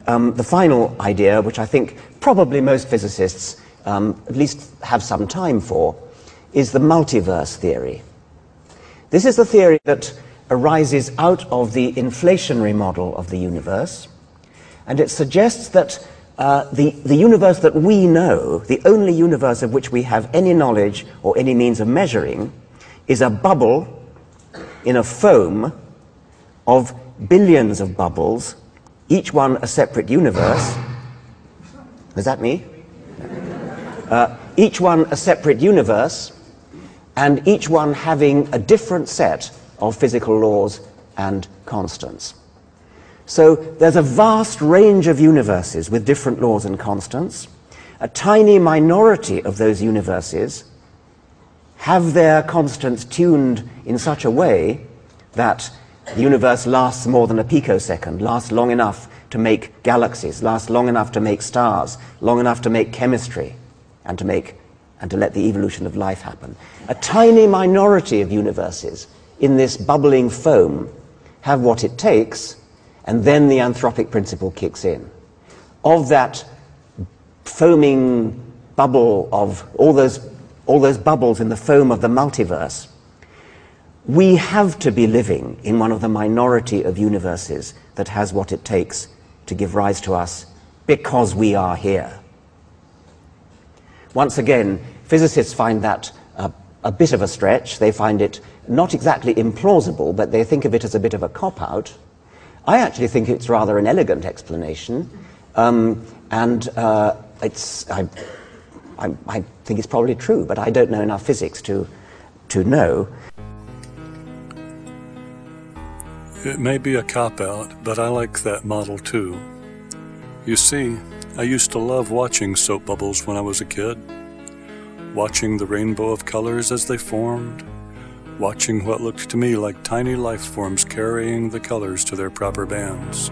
the final idea, which I think probably most physicists at least have some time for, is the multiverse theory. This is the theory that arises out of the inflationary model of the universe, and it suggests that the universe that we know, the only universe of which we have any knowledge or any means of measuring, is a bubble in a foam of billions of bubbles, each one a separate universe. Is that me? Each one a separate universe, and each one having a different set of physical laws and constants. So there's a vast range of universes with different laws and constants. A tiny minority of those universes have their constants tuned in such a way that the universe lasts more than a picosecond, lasts long enough to make galaxies, lasts long enough to make stars, long enough to make chemistry, and to let the evolution of life happen. A tiny minority of universes in this bubbling foam have what it takes, and then the anthropic principle kicks in. Of that foaming bubble of all those bubbles in the foam of the multiverse, we have to be living in one of the minority of universes that has what it takes to give rise to us because we are here. Once again, physicists find that a bit of a stretch. They find it not exactly implausible, but they think of it as a bit of a cop-out. I actually think it's rather an elegant explanation, I think it's probably true, but I don't know enough physics to know. It may be a cop-out, but I like that model too. You see, I used to love watching soap bubbles when I was a kid. Watching the rainbow of colors as they formed. Watching what looked to me like tiny life forms carrying the colors to their proper bands.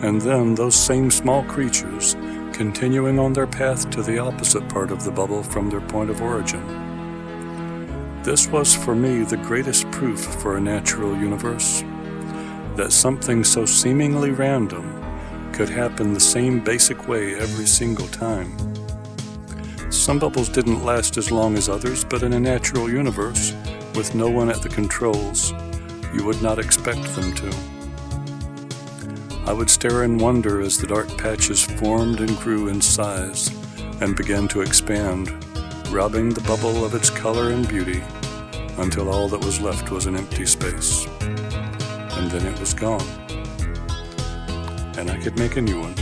And then those same small creatures continuing on their path to the opposite part of the bubble from their point of origin. This was for me the greatest proof for a natural universe. That something so seemingly random could happen the same basic way every single time. Some bubbles didn't last as long as others, but in a natural universe, with no one at the controls, you would not expect them to. I would stare in wonder as the dark patches formed and grew in size and began to expand, robbing the bubble of its color and beauty until all that was left was an empty space. And then it was gone, and I could make a new one.